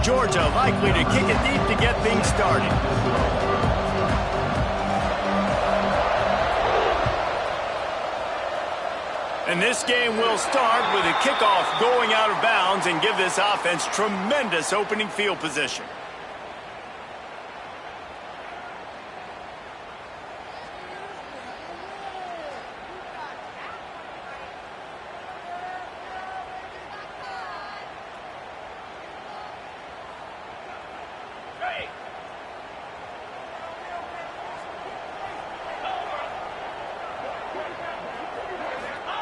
Georgia likely to kick it deep to get things started. And this game will start with a kickoff going out of bounds and give this offense tremendous opening field position.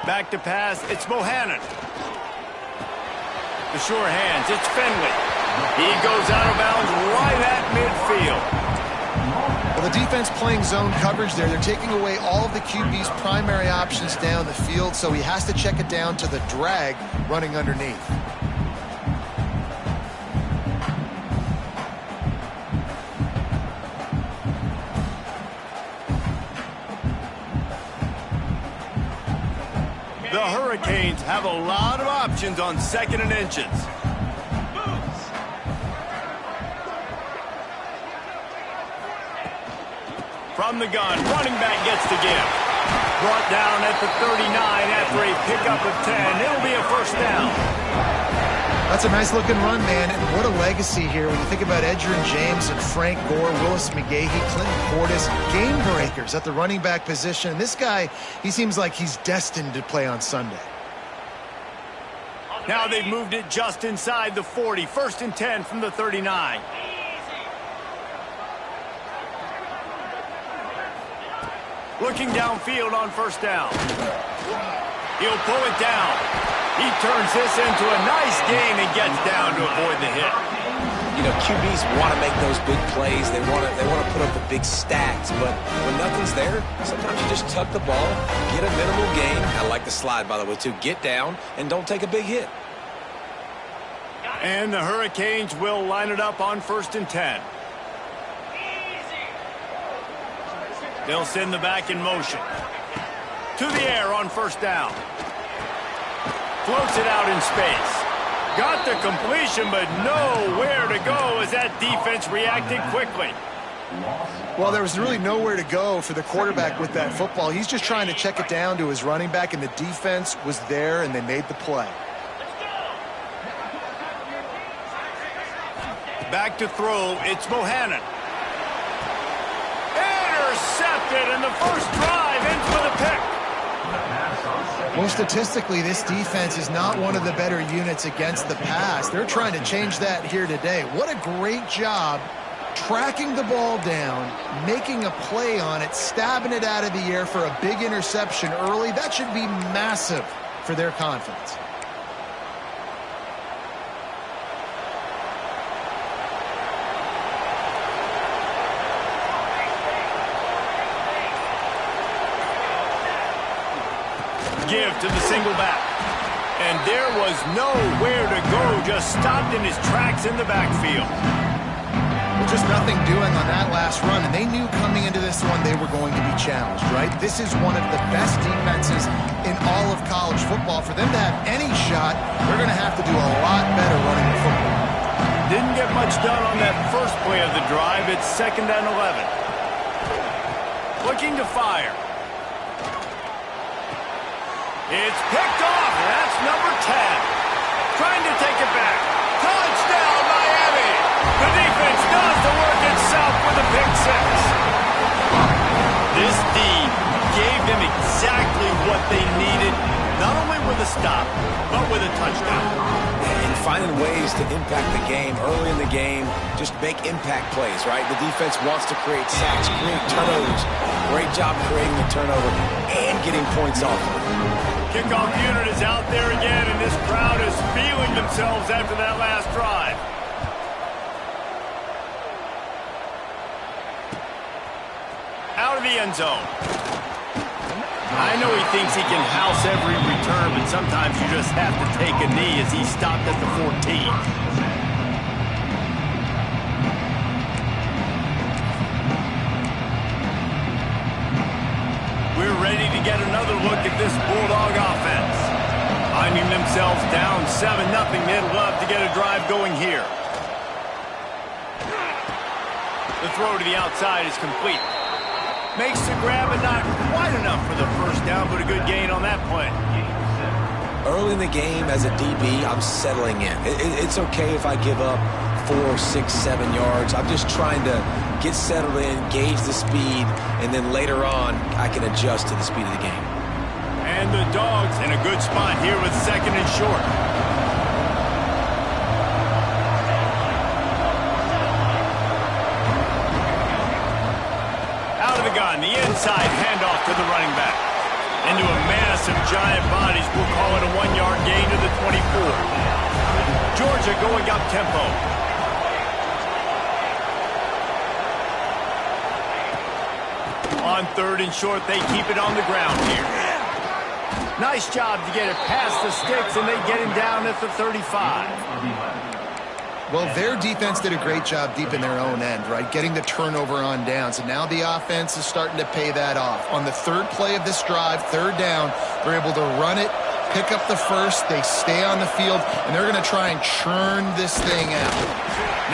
Back to pass, it's Bohannon. The sure hands, it's Fenwick. He goes out of bounds right at midfield. Well, the defense playing zone coverage there. They're taking away all of the QB's primary options down the field, so he has to check it down to the drag running underneath. The Hurricanes have a lot of options on 2nd and inches. From the gun, running back gets the give. Brought down at the 39 after a pickup of 10. It'll be a first down. That's a nice-looking run, man, and what a legacy here when you think about Edgerrin James and Frank Gore, Willis McGahee, Clinton Portis, game breakers at the running back position. And this guy, he seems like he's destined to play on Sunday. Now they've moved it just inside the 40. 1st and 10 from the 39. Looking downfield on first down. He'll pull it down. He turns this into a nice gain and gets down to avoid the hit. You know, QBs want to make those big plays. They want to put up the big stats. But when nothing's there, sometimes you just tuck the ball, get a minimal gain. I like the slide, by the way, too. Get down and don't take a big hit. And the Hurricanes will line it up on 1st and 10. They'll send the back in motion. To the air on first down. Floats it out in space. Got the completion, but nowhere to go as that defense reacted quickly. Well, there was really nowhere to go for the quarterback with that football. He's just trying to check it down to his running back, and the defense was there, and they made the play. Back to throw, it's Bohannon. Intercepted, and the first drive ends with a pick. Well, statistically, this defense is not one of the better units against the pass. They're trying to change that here today. What a great job tracking the ball down, making a play on it, stabbing it out of the air for a big interception early. That should be massive for their confidence. Give to the single back. And there was nowhere to go, just stopped in his tracks in the backfield. Just nothing doing on that last run, and they knew coming into this one they were going to be challenged, right? This is one of the best defenses in all of college football. For them to have any shot, they're going to have to do a lot better running the football. Didn't get much done on that first play of the drive. It's 2nd and 11. Looking to fire. It's picked off, and that's number 10. Trying to take it back. Touchdown, Miami! The defense does the work itself with a pick six. This D gave them exactly what they needed, not only with a stop, but with a touchdown. And finding ways to impact the game early in the game, just make impact plays, right? The defense wants to create sacks, create turnovers. Great job creating the turnover and getting points off. Kickoff unit is out there again, and this crowd is feeling themselves after that last drive. Out of the end zone. I know he thinks he can house every return, but sometimes you just have to take a knee as he stopped at the 14. We're ready to get another look at this Bulldog offense. Finding themselves down 7-0, they'd love to get a drive going here. The throw to the outside is complete. Makes the grab, but not quite enough for the first down, but a good gain on that play. Early in the game, as a DB, I'm settling in. It's okay if I give up 4, 6, 7 yards. I'm just trying to get settled in, gauge the speed, and then later on, I can adjust to the speed of the game. And the Dogs in a good spot here with 2nd and short. Out of the gun, the inside handoff to the running back. Into a mass of giant bodies. We'll call it a 1-yard gain to the 24. Georgia going up tempo. On 3rd and short, they keep it on the ground here. Nice job to get it past the sticks, and they get him down at the 35. Well, their defense did a great job deep in their own end, right? Getting the turnover on downs, and now the offense is starting to pay that off. On the 3rd play of this drive, 3rd down, they're able to run it, pick up the first, they stay on the field, and they're going to try and churn this thing out.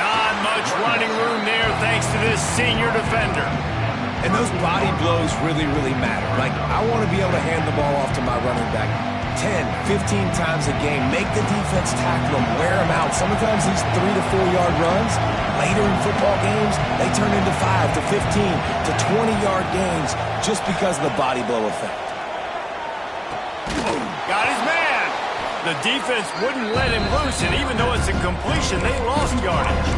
Not much running room there thanks to this senior defender. And those body blows really, really matter. Like, I want to be able to hand the ball off to my running back 10, 15 times a game. Make the defense tackle them, wear them out. Sometimes these 3 to 4 yard runs, later in football games, they turn into 5 to 15 to 20-yard gains just because of the body blow effect. Got his man. The defense wouldn't let him loose, and even though it's a completion, they lost yardage.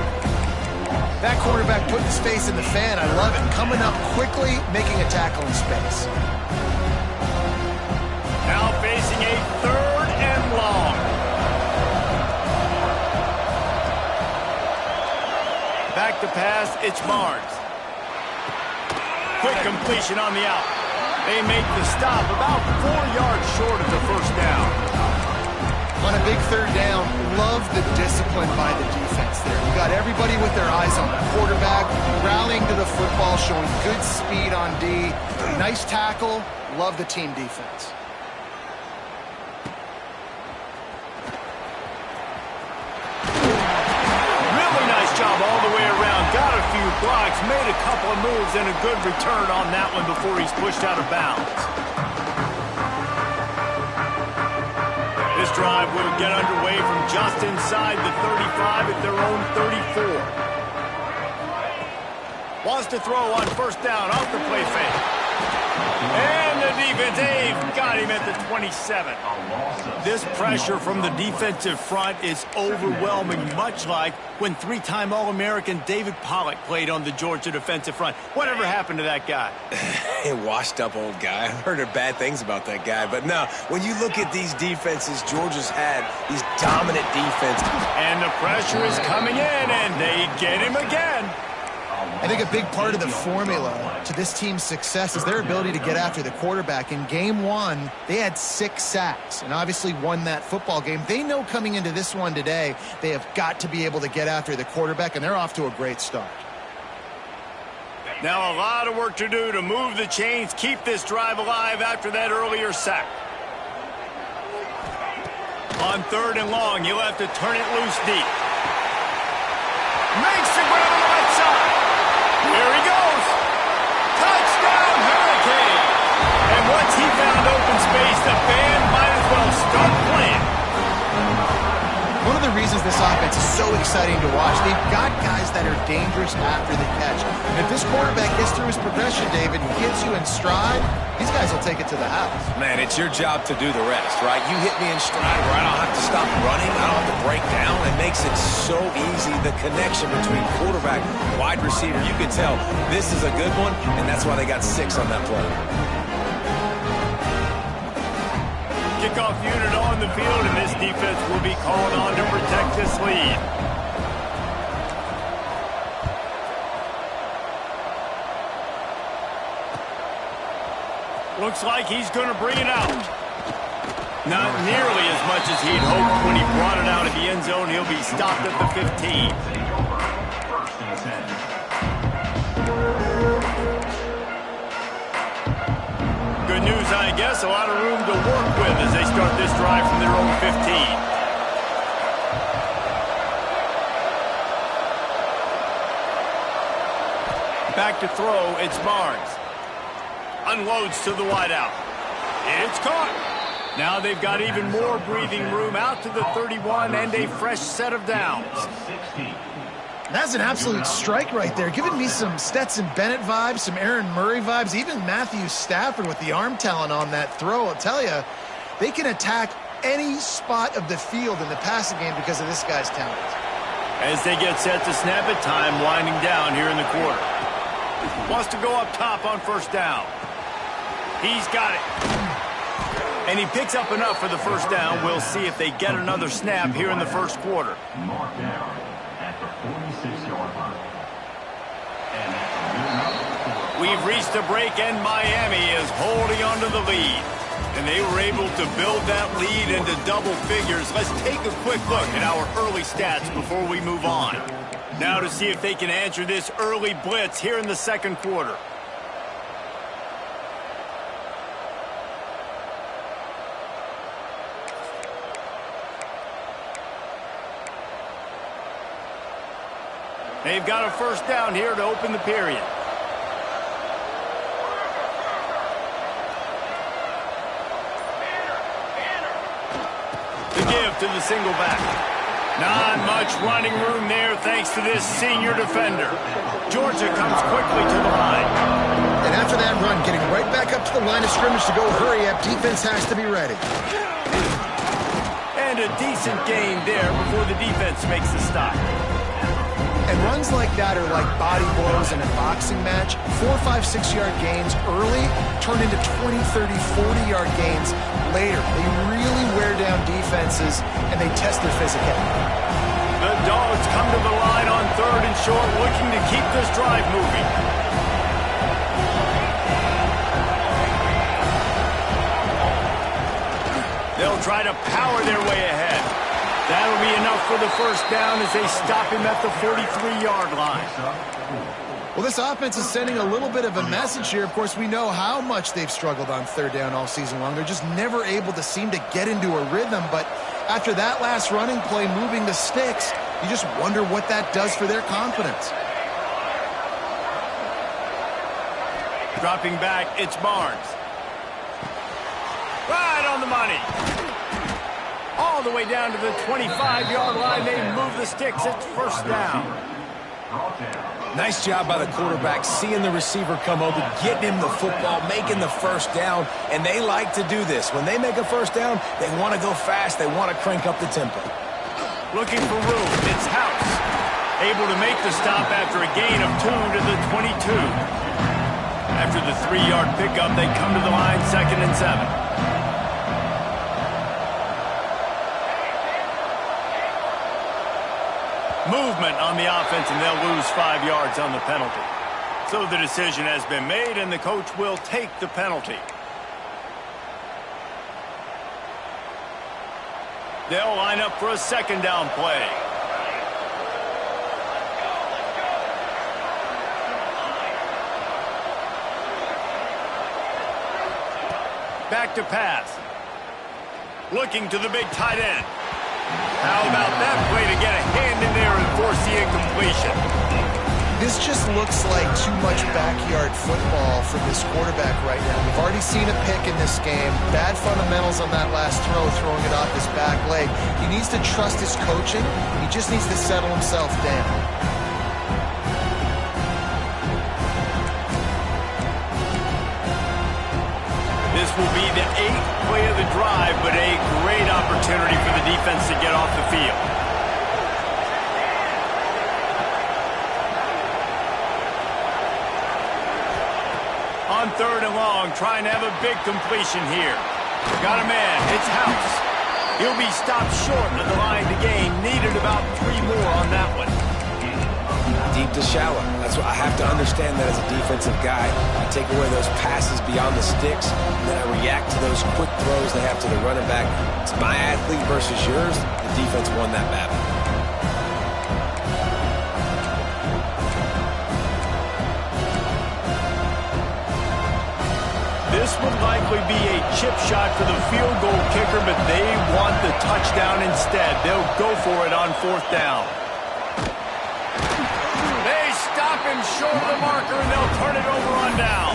That quarterback put his face in the fan. I love it. Coming up quickly, making a tackle in space. Now facing a 3rd and long. Back to pass, it's Barnes. Quick completion on the out. They make the stop about 4 yards short of the first down. On a big 3rd down, love the discipline by the defense there. You got everybody with their eyes on the quarterback, rallying to the football, showing good speed on D. Nice tackle. Love the team defense. Really nice job all the way around. Got a few blocks, made a couple of moves, and a good return on that one before he's pushed out of bounds. This drive will get underway from just inside the 35 at their own 34. Wants to throw on 1st down off the play fake. And the defense, they've got him at the 27. This pressure from the defensive front is overwhelming, much like when 3-time All-American David Pollock played on the Georgia defensive front. Whatever happened to that guy? A washed-up old guy. I've heard bad things about that guy. But no, when you look at these defenses Georgia's had, these dominant defenses. And the pressure is coming in, and they get him again. I think a big part of the formula to this team's success is their ability to get after the quarterback. In game 1, they had 6 sacks and obviously won that football game. They know coming into this one today, they have got to be able to get after the quarterback, and they're off to a great start. Now a lot of work to do to move the chains, keep this drive alive after that earlier sack. On 3rd and long, you'll have to turn it loose deep. Makes the grab on the right side. Here he goes. Touchdown, Hurricane. And once he found open space, the band might as well start playing. One of the reasons this offense is so exciting to watch, they've got guys that are dangerous after the catch. And if this quarterback gets through his progression, David, and gets you in stride, these guys will take it to the house. Man, it's your job to do the rest, right? You hit me in stride where I don't have to stop running. I don't have to break down. It makes it so easy. The connection between quarterback and wide receiver, you can tell this is a good one, and that's why they got 6 on that play. Kickoff unit on the field, and this defense will be called on to protect this lead. Looks like he's going to bring it out. Not nearly as much as he'd hoped when he brought it out of the end zone. He'll be stopped at the 15. Good news, I guess. A lot of room to work with as they start this drive from their own 15. Back to throw, it's Barnes. Unloads to the wideout. It's caught. Now they've got even more breathing room out to the 31 and a fresh set of downs. That's an absolute strike right there, giving me some Stetson Bennett vibes, some Aaron Murray vibes, even Matthew Stafford with the arm talent on that throw. I'll tell you, they can attack any spot of the field in the passing game because of this guy's talent. As they get set to snap it, time winding down here in the quarter. Wants to go up top on first down. He's got it. And he picks up enough for the first down. We'll see if they get another snap here in the first quarter. Marked down at the 46-yard line. We've reached a break, and Miami is holding on to the lead. And they were able to build that lead into double figures. Let's take a quick look at our early stats before we move on. Now to see if they can answer this early blitz here in the second quarter. They've got a first down here to open the period. The give to the single back. Not much running room there thanks to this senior defender. Georgia comes quickly to the line. And after that run, getting right back up to the line of scrimmage to go hurry up, defense has to be ready. And a decent gain there before the defense makes the stop. And runs like that are like body blows in a boxing match. 4, 5, 6-yard gains early turn into 20, 30, 40-yard gains later. They really wear down defenses, and they test their physicality. The Dogs come to the line on third and short, looking to keep this drive moving. They'll try to power their way ahead. That'll be enough for the first down as they stop him at the 43-yard line. Well, this offense is sending a little bit of a message here. Of course, we know how much they've struggled on third down all season long. They're just never able to seem to get into a rhythm. But after that last running play, moving the sticks, you just wonder what that does for their confidence. Dropping back, it's Barnes. Right on the money. All the way down to the 25-yard line. They move the sticks. It's first down. Nice job by the quarterback, seeing the receiver come over, getting him the football, making the first down, and they like to do this. When they make a first down, they want to go fast. They want to crank up the tempo. Looking for room. It's House. Able to make the stop after a gain of 2 to the 22. After the 3-yard pickup, they come to the line, 2nd and 7. Movement on the offense, and they'll lose 5 yards on the penalty. So the decision has been made, and the coach will take the penalty. They'll line up for a second down play. Back to pass. Looking to the big tight end. How about that play to get a hand in there and force the incompletion? This just looks like too much backyard football from this quarterback right now. We've already seen a pick in this game. Bad fundamentals on that last throw, throwing it off his back leg. He needs to trust his coaching. He just needs to settle himself down. This will be the 8th play of the drive, but a great opportunity for the defense to get off the field. On third and long, trying to have a big completion here. Got a man. It's House. He'll be stopped short of the line to gain. Needed about 3 more on that one. Deep to shallow. That's what I have to understand that as a defensive guy. I take away those passes beyond the sticks, and then I react to those quick throws they have to the running back. It's my athlete versus yours. The defense won that battle. This would likely be a chip shot for the field goal kicker, but they want the touchdown instead. They'll go for it on 4th down. They stop him short of the marker, and they'll turn it over on down.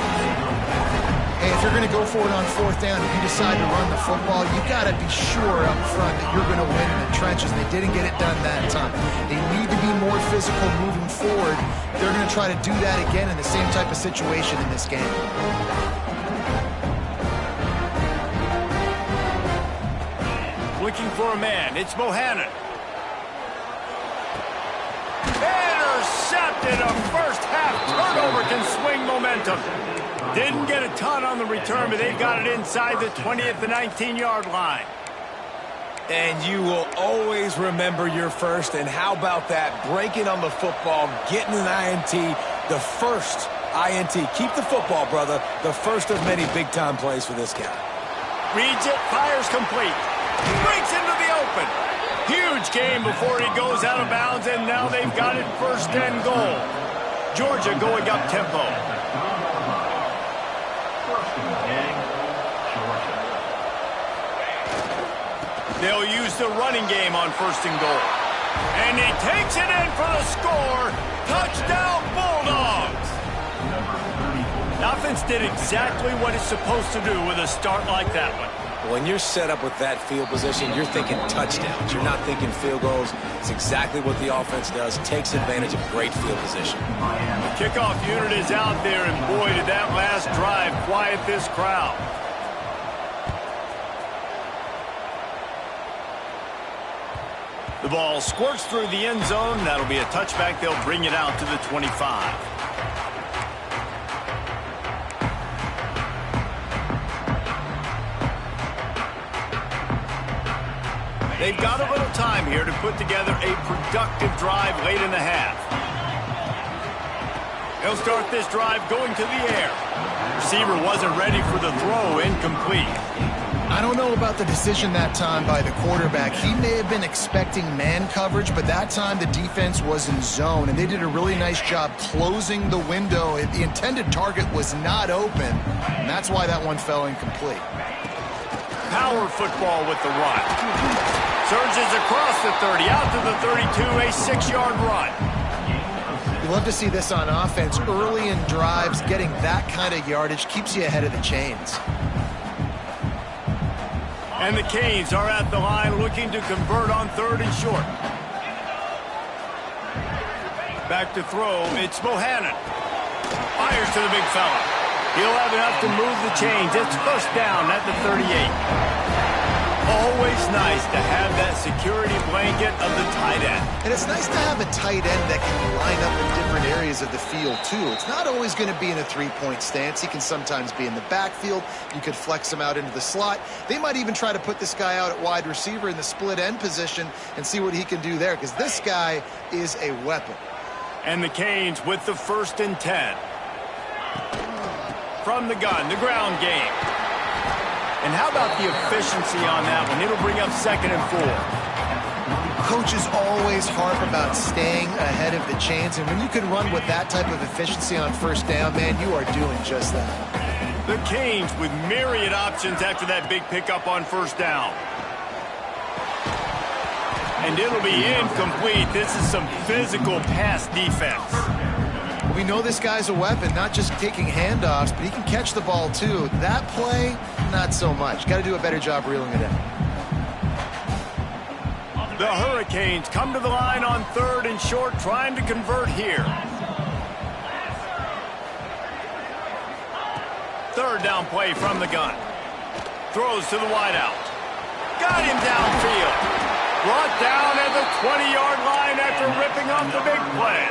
Hey, if you're going to go for it on fourth down, if you decide to run the football, you got to be sure up front that you're going to win in the trenches. They didn't get it done that time. They need to be more physical moving forward. They're going to try to do that again in the same type of situation in this game. Looking for a man. It's Bohannon. Intercepted. A first half turnover can swing momentum. Didn't get a ton on the return, but they've got it inside the 20 at the 19-yard line. And you will always remember your first. And how about that? Breaking on the football, getting an INT, the first INT. Keep the football, brother. The first of many big-time plays for this guy. Reads it, fires complete. Breaks into the open. Huge game before he goes out of bounds, and now they've got it first and goal. Georgia going up tempo. They'll use the running game on first and goal. And he takes it in for the score. Touchdown, Bulldogs. The offense did exactly what it's supposed to do with a start like that one. When you're set up with that field position, you're thinking touchdowns. You're not thinking field goals. It's exactly what the offense does. Takes advantage of great field position. The kickoff unit is out there, and boy, did that last drive quiet this crowd. The ball squirts through the end zone. That'll be a touchback. They'll bring it out to the 25. They've got a little time here to put together a productive drive late in the half. They'll start this drive going to the air. Receiver wasn't ready for the throw, incomplete. I don't know about the decision that time by the quarterback. He may have been expecting man coverage, but that time the defense was in zone, and they did a really nice job closing the window. The intended target was not open, and that's why that one fell incomplete. Power football with the run. Surges across the 30, out to the 32, a 6-yard run. You love to see this on offense. Early in drives, getting that kind of yardage keeps you ahead of the chains. And the Canes are at the line looking to convert on third and short. Back to throw, it's Bohannon. Fires to the big fella. He'll have enough to move the chains. It's first down at the 38. Always nice to have that security blanket of the tight end. And it's nice to have a tight end that can line up in different areas of the field, too. It's not always going to be in a three-point stance. He can sometimes be in the backfield. You could flex him out into the slot. They might even try to put this guy out at wide receiver in the split end position and see what he can do there, because this guy is a weapon. And the Canes with the 1st and 10. From the gun, the ground game. And how about the efficiency on that one? It'll bring up 2nd and 4. Coaches always harp about staying ahead of the chains, and when you can run with that type of efficiency on first down, man, you are doing just that. The Canes with myriad options after that big pickup on first down. And it'll be incomplete. This is some physical pass defense. We know this guy's a weapon, not just taking handoffs, but he can catch the ball too. That play, not so much. Got to do a better job reeling it in. The Hurricanes come to the line on third and short, trying to convert here. Third down play from the gun. Throws to the wideout. Got him downfield. Brought down at the 20-yard line after ripping off the big play.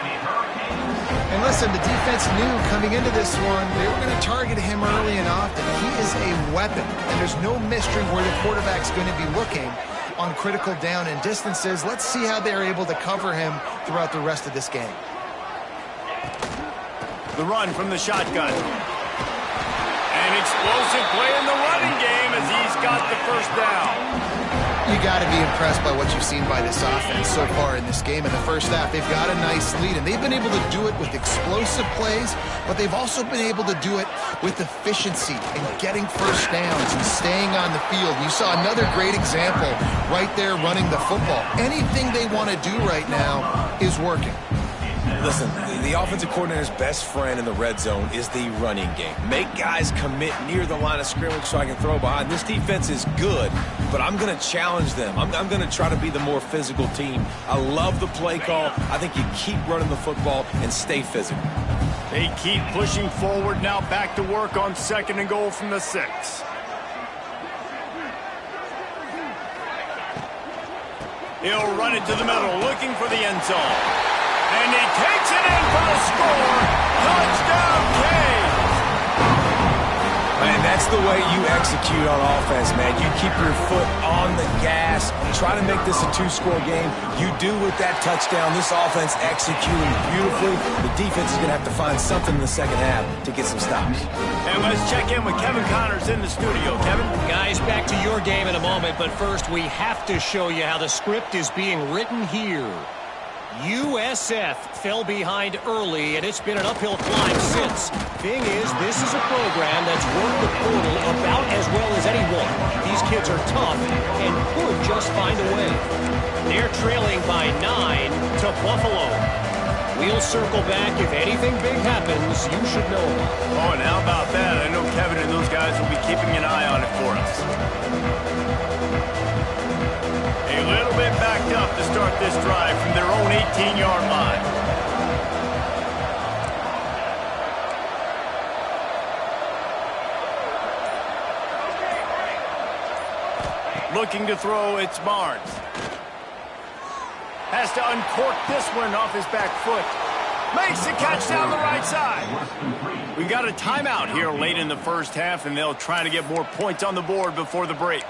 And listen, the defense knew coming into this one, they were going to target him early and often. He is a weapon, and there's no mystery where the quarterback's going to be looking on critical down and distances. Let's see how they're able to cover him throughout the rest of this game. The run from the shotgun. An explosive play in the running game as he's got the first down. You got to be impressed by what you've seen by this offense so far in this game. In the first half, they've got a nice lead, and they've been able to do it with explosive plays, but they've also been able to do it with efficiency and getting first downs and staying on the field. You saw another great example right there running the football. Anything they want to do right now is working. Listen, the offensive coordinator's best friend in the red zone is the running game. Make guys commit near the line of scrimmage so I can throw behind. This defense is good, but I'm going to challenge them. I'm going to try to be the more physical team. I love the play call. I think you keep running the football and stay physical. They keep pushing forward now, back to work on 2nd and goal from the 6. He'll run it to the middle, looking for the end zone. And he takes it in for the score. Touchdown, Canes! Man, that's the way you execute on offense, man. You keep your foot on the gas. Try to make this a 2-score game. You do with that touchdown. This offense executing beautifully. The defense is going to have to find something in the second half to get some stops. And let's check in with Kevin Connors in the studio. Kevin? Guys, back to your game in a moment, but first we have to show you how the script is being written here. USF fell behind early, and it's been an uphill climb since. Thing is, this is a program that's worked the portal about as well as anyone. These kids are tough and could just find a way. They're trailing by 9 to Buffalo. We'll circle back. If anything big happens, you should know about it. Oh, and how about that? I know Kevin and those guys will be keeping an eye on it for us. A little bit backed up to start this drive from their own 18-yard line. Looking to throw, it's Barnes. Has to uncork this one off his back foot. Makes the catch down the right side. We got a timeout here late in the first half, and they'll try to get more points on the board before the break.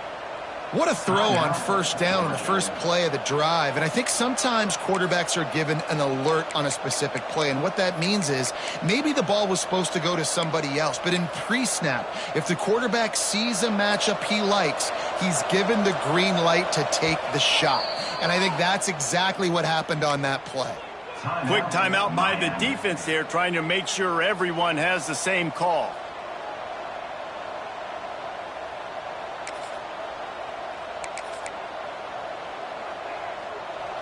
What a throw on 1st down on the first play of the drive. And I think sometimes quarterbacks are given an alert on a specific play. And what that means is maybe the ball was supposed to go to somebody else. But in pre-snap, if the quarterback sees a matchup he likes, he's given the green light to take the shot. And I think that's exactly what happened on that play. Quick timeout by the defense there, trying to make sure everyone has the same call.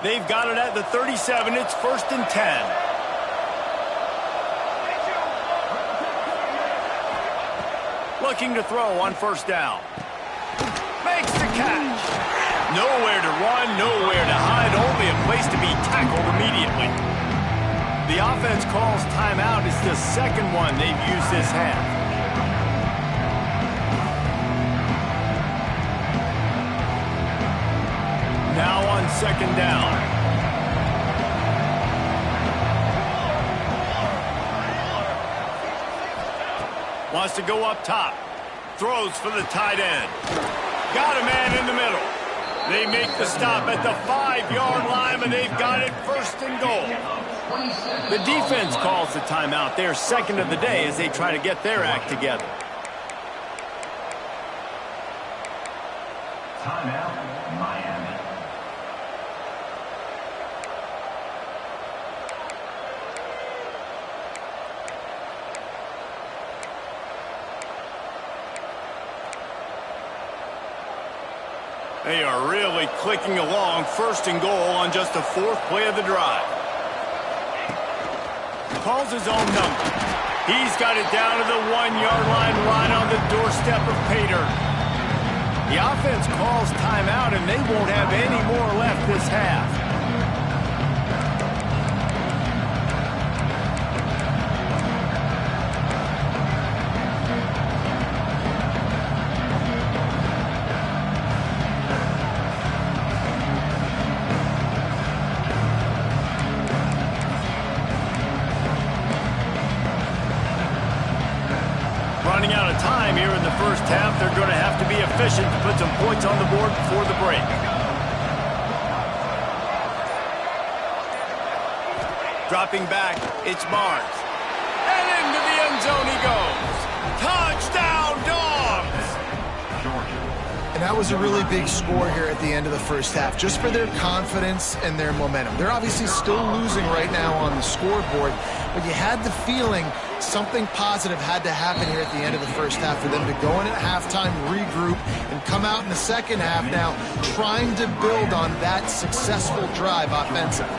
They've got it at the 37. It's 1st and 10. Looking to throw on 1st down. Makes the catch. Nowhere to run, nowhere to hide, only a place to be tackled immediately. The offense calls timeout. It's the 2nd one they've used this half. Now on 2nd down. Wants to go up top. Throws for the tight end. Got a man in the middle. They make the stop at the 5-yard line, and they've got it 1st and goal. The defense calls the timeout. Their 2nd of the day as they try to get their act together. Timeout, Miami. They are really clicking along. 1st and goal on just the 4th play of the drive. Calls his own number. He's got it down to the 1-yard line, right on the doorstep of Pater. The offense calls timeout, and they won't have any more left this half. Running out of time here in the first half. They're going to have to be efficient to put some points on the board before the break. Dropping back, it's Barnes. And into the end zone he goes. Touchdown, Dogs! And that was a really big score here at the end of the first half, just for their confidence and their momentum. They're obviously still losing right now on the scoreboard, but you had the feeling something positive had to happen here at the end of the first half for them to go in at halftime, regroup, and come out in the second half now trying to build on that successful drive offensively.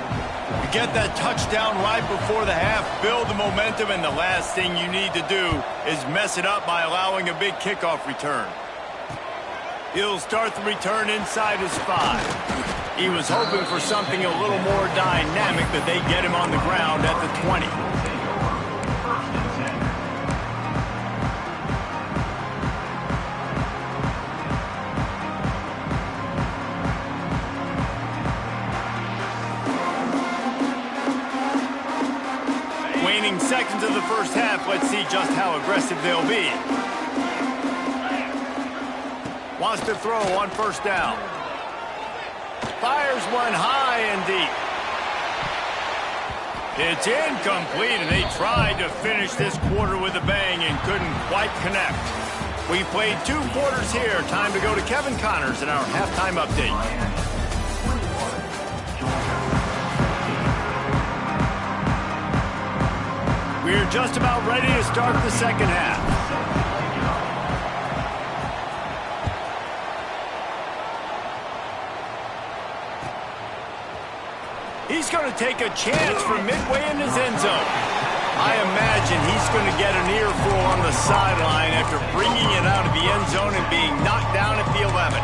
You get that touchdown right before the half, build the momentum, and the last thing you need to do is mess it up by allowing a big kickoff return. He'll start the return inside his 5. He was hoping for something a little more dynamic, but they get him on the ground at the 20. Waning seconds of the first half, let's see just how aggressive they'll be. Wants to throw on first down. Fires one high and deep. It's incomplete, and they tried to finish this quarter with a bang and couldn't quite connect. We played 2 quarters here. Time to go to Kevin Connors in our halftime update. We're just about ready to start the second half. He's going to take a chance from midway in his end zone. I imagine he's going to get an earful on the sideline after bringing it out of the end zone and being knocked down at the 11.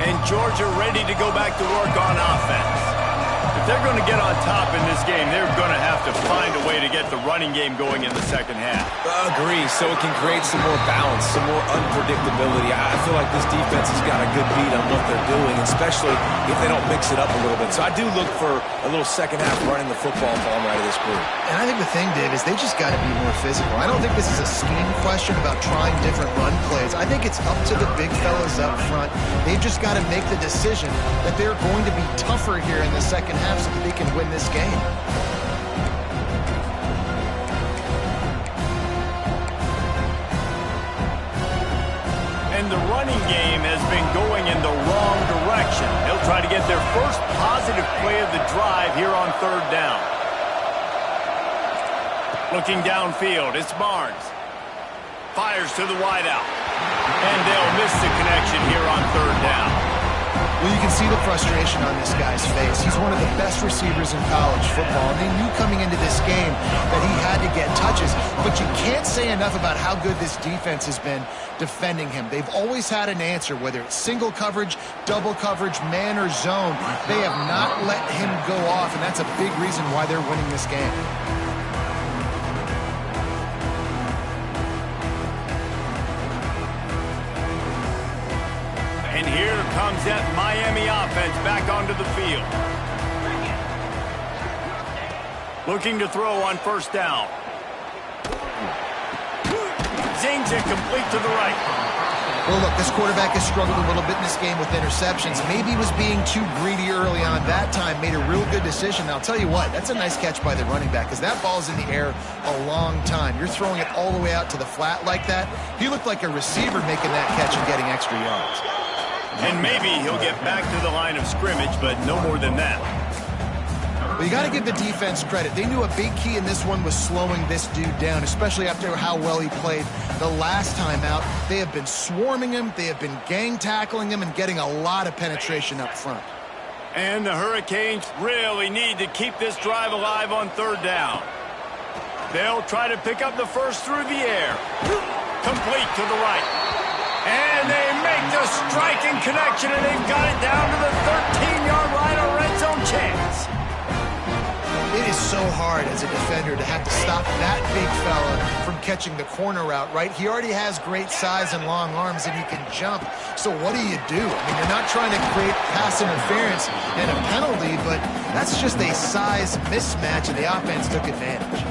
And Georgia ready to go back to work on offense. If they're going to get on top in this game, they're going to have to find a way to get the running game going in the second half. Agree, so it can create some more balance, some more unpredictability. I feel like this defense has got a good beat on what they're doing, especially if they don't mix it up a little bit. So I do look for a little second half running the football falling right of this group. And I think the thing, Dave, is they just got to be more physical. I don't think this is a scheme question about trying different run plays. I think it's up to the big fellas up front. They've just got to make the decision that they're going to be tougher here in the second half so that they can win this game. And the running game has been going in the wrong direction. They'll try to get their first positive play of the drive here on third down. Looking downfield, it's Barnes. Fires to the wideout. And they'll miss the connection here on third down. Well, you can see the frustration on this guy's face. He's one of the best receivers in college football, and they knew coming into this game that he had to get touches. But you can't say enough about how good this defense has been defending him. They've always had an answer, whether it's single coverage, double coverage, man or zone. They have not let him go off, and that's a big reason why they're winning this game. And here comes that Miami offense back onto the field. Looking to throw on first down. Zings it complete to the right. Well, look, this quarterback has struggled a little bit in this game with interceptions. Maybe he was being too greedy early on. That time made a real good decision. Now, I'll tell you what, that's a nice catch by the running back because that ball's in the air a long time. You're throwing it all the way out to the flat like that. He looked like a receiver making that catch and getting extra yards. And maybe he'll get back to the line of scrimmage, but no more than that. Well, you got to give the defense credit. They knew a big key in this one was slowing this dude down, especially after how well he played the last time out. They have been swarming him. They have been gang tackling him and getting a lot of penetration up front. And the Hurricanes really need to keep this drive alive on third down. They'll try to pick up the first through the air. Complete to the right. And they make the striking connection, and they've got it down to the 13-yard line, a red zone chance. It is so hard as a defender to have to stop that big fella from catching the corner route, right? He already has great size and long arms, and he can jump. So what do? I mean, you're not trying to create pass interference and a penalty, but that's just a size mismatch, and the offense took advantage.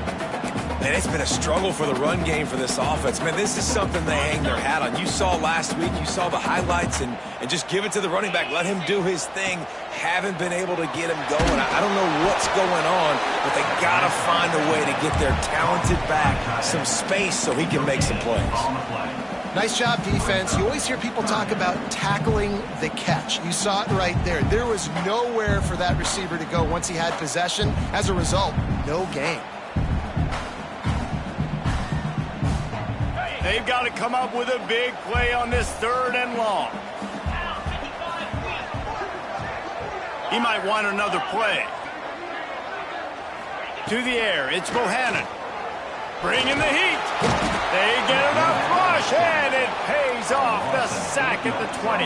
Man, it's been a struggle for the run game for this offense. Man, this is something they hang their hat on. You saw last week, you saw the highlights, and just give it to the running back. Let him do his thing. Haven't been able to get him going. I don't know what's going on, but they got to find a way to get their talented back some space so he can make some plays. Nice job, defense. You always hear people talk about tackling the catch. You saw it right there. There was nowhere for that receiver to go once he had possession. As a result, no gain. They've got to come up with a big play on this 3rd and long. He might want another play. To the air, it's Bohannon. Bringing the heat. They get enough rush, and it pays off. The sack at the 20.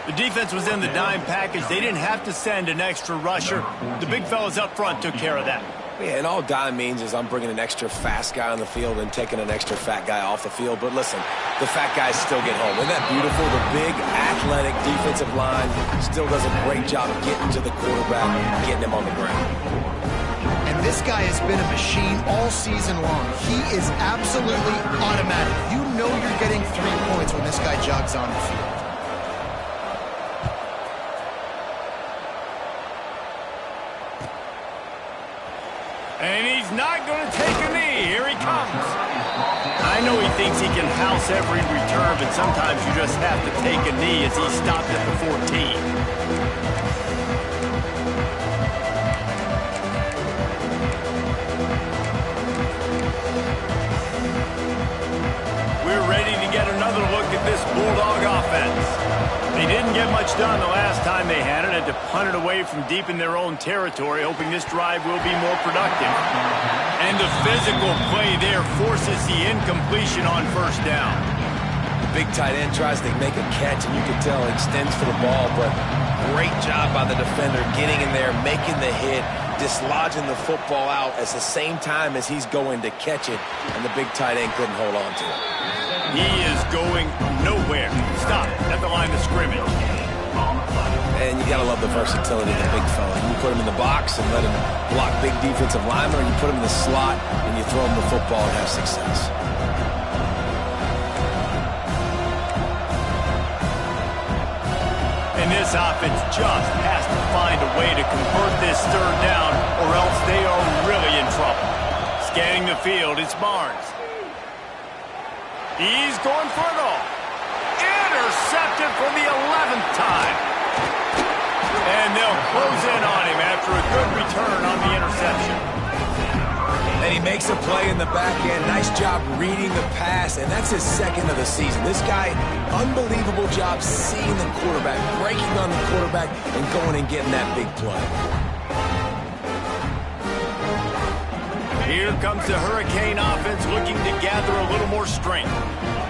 The defense was in the dime package. They didn't have to send an extra rusher. The big fellas up front took care of that. Yeah, and all dime means is I'm bringing an extra fast guy on the field and taking an extra fat guy off the field. But listen, the fat guys still get home. Isn't that beautiful? The big, athletic defensive line still does a great job of getting to the quarterback, getting him on the ground. And this guy has been a machine all season long. He is absolutely automatic. You know you're getting 3 points when this guy jogs on the field. And he's not going to take a knee. Here he comes. I know he thinks he can house every return, but sometimes you just have to take a knee as he stopped at the 14. We're ready to get another look at this Bulldog offense. They didn't get much done the last time they had it. Had to punt it away from deep in their own territory, hoping this drive will be more productive. And the physical play there forces the incompletion on 1st down. The big tight end tries to make a catch, and you can tell he extends for the ball, but great job by the defender getting in there, making the hit, dislodging the football out at the same time as he's going to catch it, and the big tight end couldn't hold on to it. He is going nowhere. Stop at the line of scrimmage. And you got to love the versatility of the big fella. You put him in the box and let him block big defensive linemen, or you put him in the slot and you throw him the football and have success. And this offense just has to find a way to convert this 3rd down, or else they are really in trouble. Scanning the field, it's Barnes. He's going for it all. Intercepted for the 11th time. And they'll close in on him after a good return on the interception. And he makes a play in the back end. Nice job reading the pass, and that's his 2nd of the season. This guy, unbelievable job seeing the quarterback, breaking on the quarterback, and going and getting that big play. Here comes the Hurricane offense looking to gather a little more strength.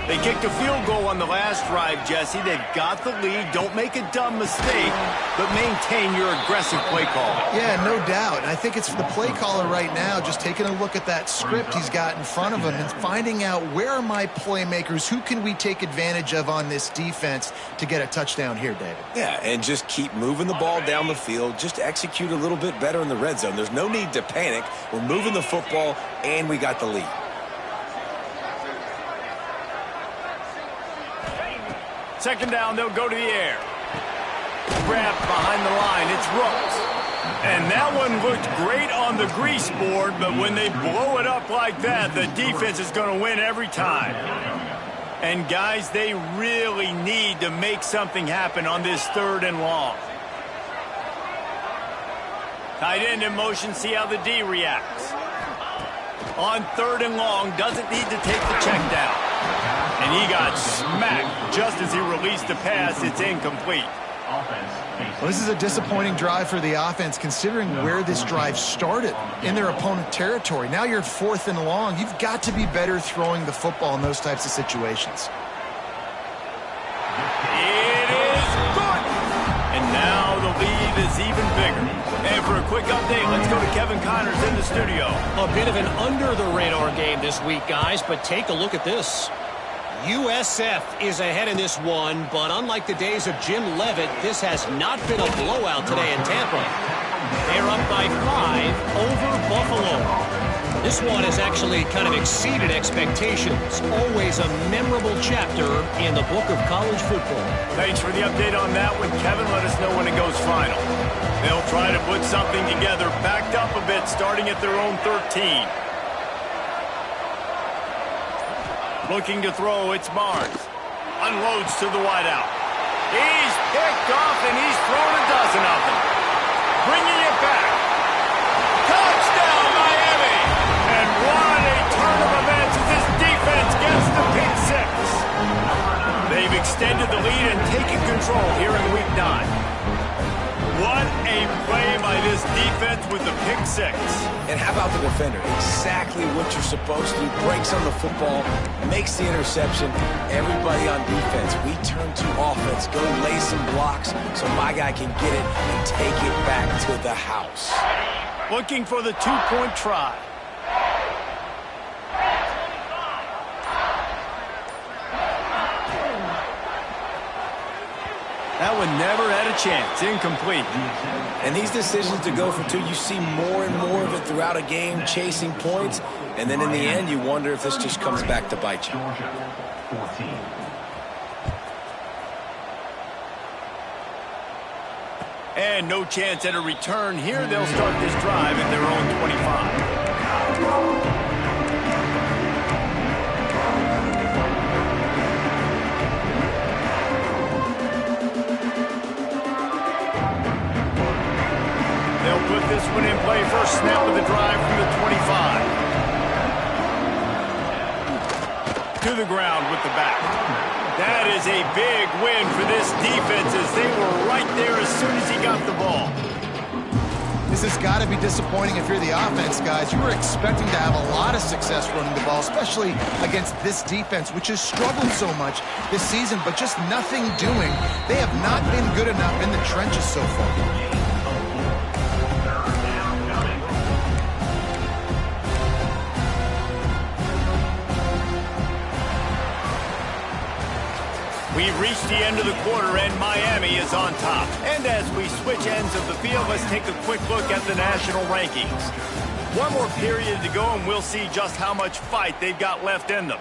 They kicked a field goal on the last drive, Jesse. They've got the lead. Don't make a dumb mistake, but maintain your aggressive play call. Yeah, no doubt. And I think it's the play caller right now just taking a look at that script he's got in front of him and finding out where are my playmakers, who can we take advantage of on this defense to get a touchdown here, David. Yeah, and just keep moving the ball down the field. Just execute a little bit better in the red zone. There's no need to panic. We're moving the football, and we got the lead. Second down, they'll go to the air. Grabbed behind the line, it's Rooks. And that one looked great on the grease board, but when they blow it up like that, the defense is going to win every time. And guys, they really need to make something happen on this 3rd and long. Tight end in motion, see how the D reacts. On 3rd and long, doesn't need to take the check down. And he got smacked just as he released the pass. It's incomplete. Well, this is a disappointing drive for the offense considering where this drive started in their opponent territory. Now you're 4th and long. You've got to be better throwing the football in those types of situations. It is good. And now the lead is even bigger. And for a quick update, let's go to Kevin Connors in the studio. A bit of an under-the-radar game this week, guys, but take a look at this. USF is ahead in this one, but unlike the days of Jim Leavitt, this has not been a blowout today in Tampa. They're up by 5 over Buffalo. This one has actually kind of exceeded expectations. Always a memorable chapter in the book of college football. Thanks for the update on that one, Kevin. Let us know when it goes final. They'll try to put something together, backed up a bit, starting at their own 13. Looking to throw, it's Barnes. Unloads to the wideout. He's picked off, and he's thrown a dozen of them. Bringing it back. Touchdown, Miami! And what a turn of events as this defense gets the They've extended the lead and taken control here in Week 9. What a play by this defense with the pick six. And how about the defender? Exactly what you're supposed to do. Breaks on the football, makes the interception. Everybody on defense, we turn to offense. Go lay some blocks so my guy can get it and take it back to the house. Looking for the two-point try. That one never had a chance. Incomplete. And these decisions to go for two, you see more and more of it throughout a game, chasing points. And then in the end, you wonder if this just comes back to bite you. And no chance at a return here. They'll start this drive at their own 25. Put this one in play. First snap of the drive from the 25. To the ground with the back. That is a big win for this defense as they were right there as soon as he got the ball. This has got to be disappointing if you're the offense, guys. You were expecting to have a lot of success running the ball, especially against this defense, which has struggled so much this season, but just nothing doing. They have not been good enough in the trenches so far. We've reached the end of the quarter, and Miami is on top. And as we switch ends of the field, let's take a quick look at the national rankings. One more period to go, and we'll see just how much fight they've got left in them.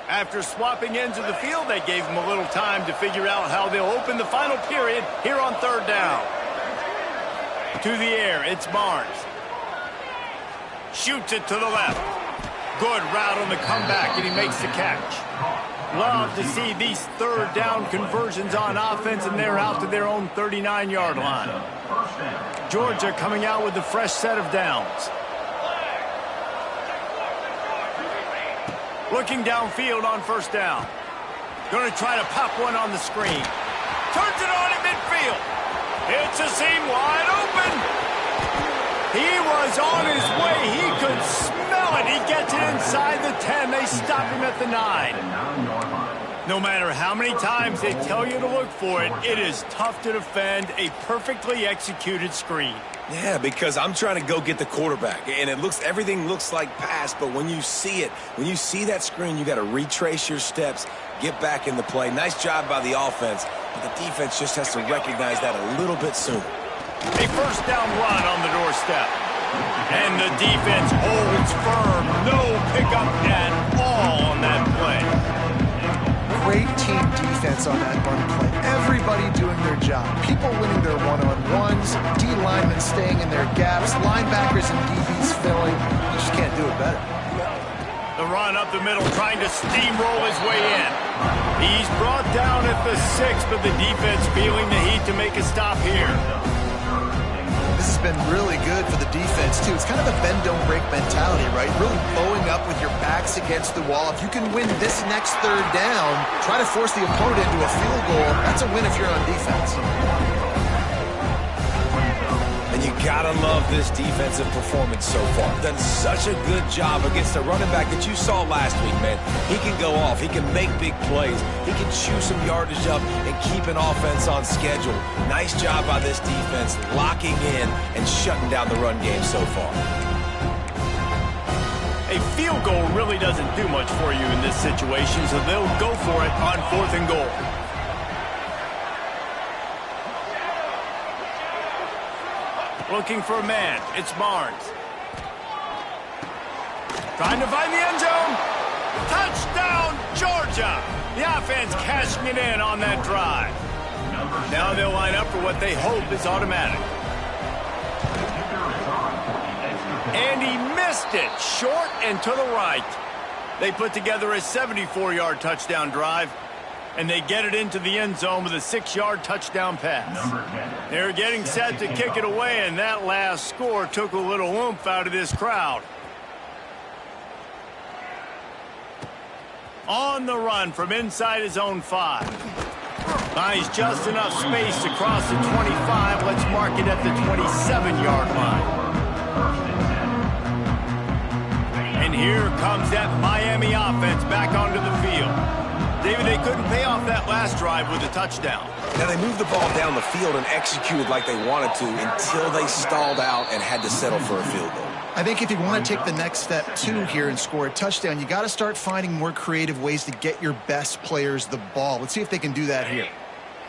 After swapping ends of the field, they gave them a little time to figure out how they'll open the final period here on third down. To the air, it's Barnes. Shoots it to the left. Good route on the comeback, and he makes the catch. Love to see these third down conversions on offense, and they're out to their own 39-yard line. Georgia coming out with a fresh set of downs. Looking downfield on first down. Going to try to pop one on the screen. Turns it on at midfield. It's a seam wide open. He was on his way. He could smell it. He gets it inside the 10. They stop him at the 9. No matter how many times they tell you to look for it, it is tough to defend a perfectly executed screen. Yeah, because I'm trying to go get the quarterback, and everything looks like pass, but when you see it, when you see that screen, you got to retrace your steps, get back in the play. Nice job by the offense, but the defense just has to recognize that a little bit sooner. A first down run on the doorstep. And the defense holds firm. No pickup at all on that play. Great team defense on that run play. Everybody doing their job. People winning their one-on-ones, D linemen staying in their gaps, linebackers and DBs filling. You just can't do it better. The run up the middle, trying to steamroll his way in. He's brought down at the 6, but the defense feeling the heat to make a stop here. This has been really good for the defense, too. It's kind of a bend-don't-break mentality, right? Really bowing up with your backs against the wall. If you can win this next third down, try to force the opponent into a field goal. That's a win if you're on defense. And you gotta love this defensive performance so far. Done such a good job against the running back that you saw last week, man. He can go off. He can make big plays. He can chew some yardage up and keep an offense on schedule. Nice job by this defense locking in and shutting down the run game so far. A field goal really doesn't do much for you in this situation, so they'll go for it on 4th and goal. Looking for a man. It's Barnes. Trying to find the end zone. Touchdown, Georgia. The offense cashing it in on that drive. Now they'll line up for what they hope is automatic. And he missed it. Short and to the right. They put together a 74-yard touchdown drive. And they get it into the end zone with a 6-yard touchdown pass. They're getting set to kick it away, and that last score took a little oomph out of this crowd. On the run from inside his own 5. Finds just enough space to cross the 25. Let's mark it at the 27-yard line. And here comes that Miami offense back onto the field. David, they couldn't pay off that last drive with a touchdown. Now, they moved the ball down the field and executed like they wanted to until they stalled out and had to settle for a field goal. I think if you want to take the next step, too, here and score a touchdown, you got to start finding more creative ways to get your best players the ball. Let's see if they can do that here.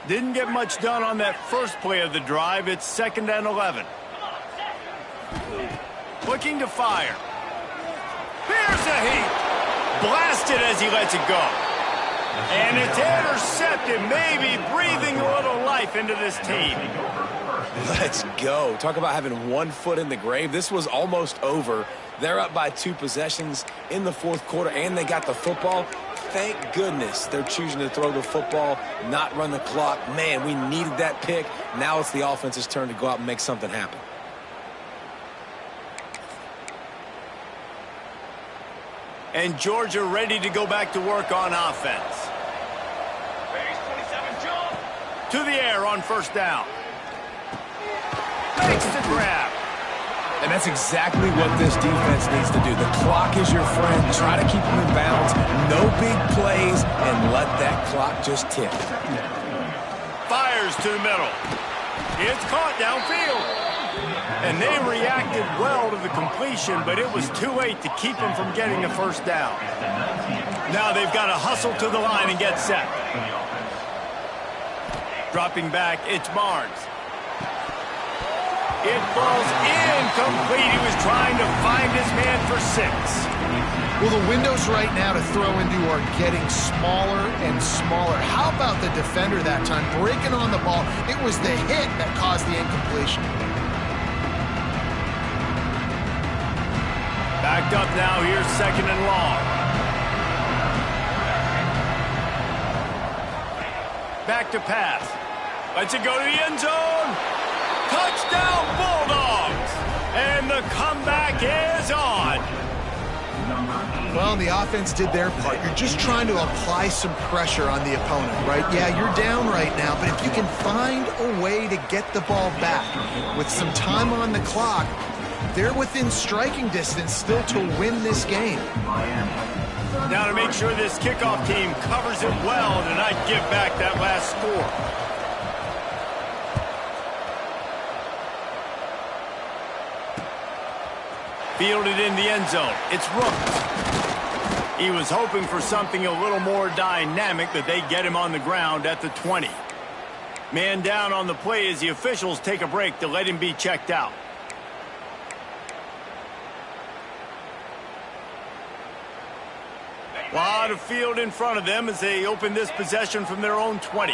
Didn't get much done on that first play of the drive. It's 2nd and 11. Looking to fire. Here's a heat. Blasted as he lets it go. And it's intercepted, maybe breathing a little life into this team. Let's go. Talk about having one foot in the grave. This was almost over. They're up by 2 possessions in the 4th quarter, and they got the football. Thank goodness they're choosing to throw the football, not run the clock. Man, we needed that pick. Now it's the offense's turn to go out and make something happen. And Georgia ready to go back to work on offense. To the air on 1st down. Makes the grab. And that's exactly what this defense needs to do. The clock is your friend. Try to keep them in bounds. No big plays, and let that clock just tick. Fires to the middle. It's caught downfield. And they reacted well to the completion, but it was too late to keep them from getting the 1st down. Now they've got to hustle to the line and get set. Dropping back, it's Barnes. It falls incomplete. He was trying to find his man for 6. Well, the windows right now to throw into are getting smaller and smaller. How about the defender that time breaking on the ball? It was the hit that caused the incompletion. Backed up now, here's 2nd and long. Back to pass. Lets it go to the end zone. Touchdown Bulldogs! And the comeback is on. Well, the offense did their part. You're just trying to apply some pressure on the opponent, right? Yeah, you're down right now, but if you can find a way to get the ball back with some time on the clock, they're within striking distance still to win this game. Now to make sure this kickoff team covers it well to not give back that last score. Fielded in the end zone. It's Rooks. He was hoping for something a little more dynamic, but they get him on the ground at the 20. Man down on the play as the officials take a break to let him be checked out. Lot of field in front of them as they open this possession from their own 20.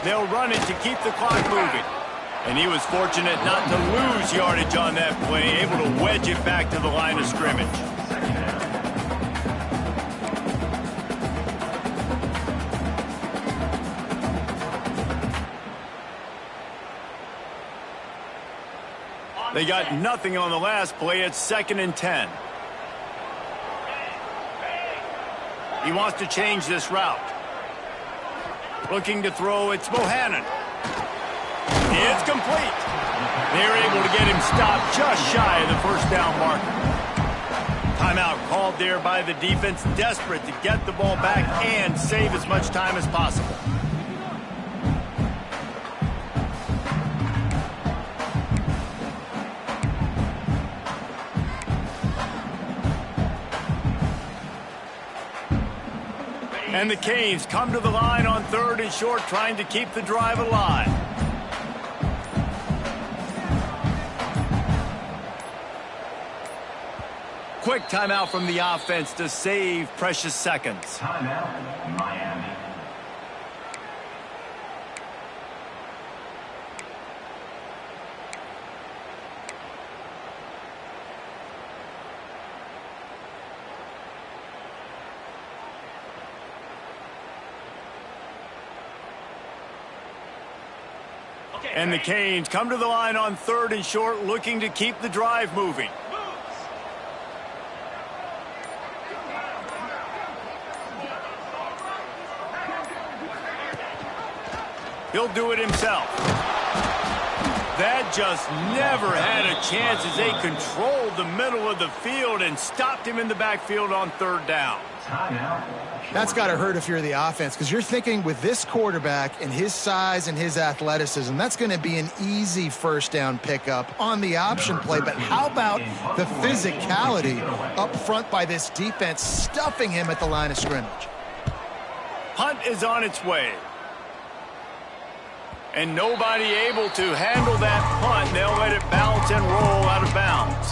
They'll run it to keep the clock moving. And he was fortunate not to lose yardage on that play, able to wedge it back to the line of scrimmage. They got nothing on the last play. It's 2nd and 10. He wants to change this route. Looking to throw, it's Bohannon. It's complete. They're able to get him stopped just shy of the 1st down marker. Timeout called there by the defense, desperate to get the ball back and save as much time as possible. And the Canes come to the line on 3rd and short, trying to keep the drive alive. Quick timeout from the offense to save precious seconds. Timeout, Miami. And the Canes come to the line on 3rd and short, looking to keep the drive moving. He'll do it himself. That just never had a chance as they controlled the middle of the field and stopped him in the backfield on 3rd down. That's got to hurt if you're the offense, because you're thinking with this quarterback and his size and his athleticism, that's going to be an easy 1st down pickup on the option play. But how about the physicality up front by this defense, stuffing him at the line of scrimmage? Punt is on its way. And nobody able to handle that punt. They'll let it bounce and roll out of bounds.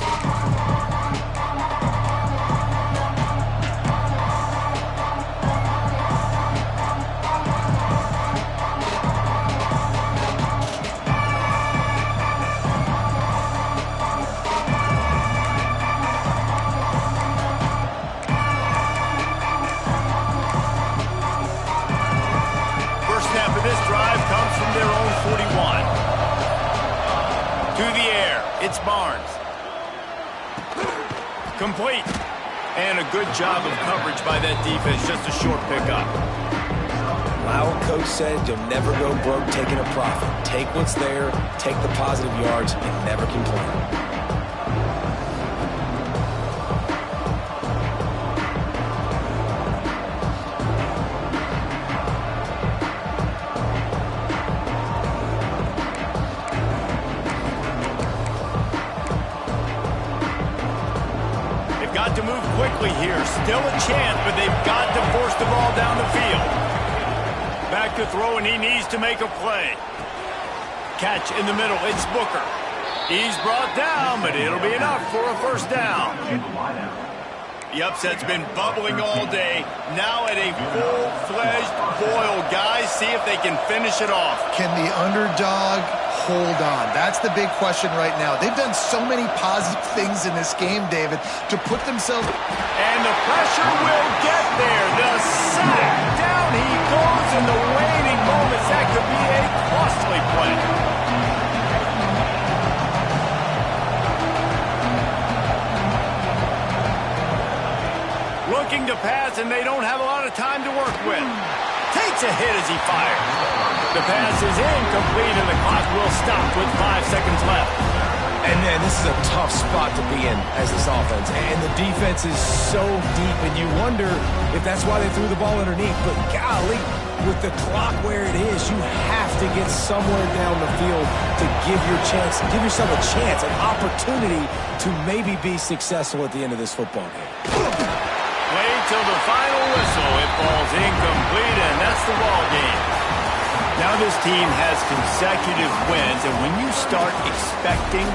First snap of this drive comes from their own 41. To the air, it's Barnes. Complete. And a good job of coverage by that defense, just a short pickup. My old coach said you'll never go broke taking a profit. Take what's there, take the positive yards, and never complain. Got to move quickly here. Still a chance, but they've got to force the ball down the field. Back to throw, and he needs to make a play. Catch in the middle. It's Booker. He's brought down, but it'll be enough for a 1st down. The upset's been bubbling all day. Now at a full-fledged boil. Guys, see if they can finish it off. Can the underdog hold on? That's the big question right now. They've done so many positive things in this game, David, to put themselves... And the pressure will get there. The sack. Down he goes in the waning moments. That could be a costly play. Looking to pass, and they don't have a lot of time to work with. Takes a hit as he fires. The pass is incomplete, and the clock will stop with 5 seconds left. And, man, this is a tough spot to be in as this offense. And the defense is so deep, and you wonder if that's why they threw the ball underneath. But, golly, with the clock where it is, you have to get somewhere down the field to give yourself a chance, an opportunity to maybe be successful at the end of this football game. Wait till the final whistle. It falls incomplete, and that's the ball game. Now this team has consecutive wins, and when you start expecting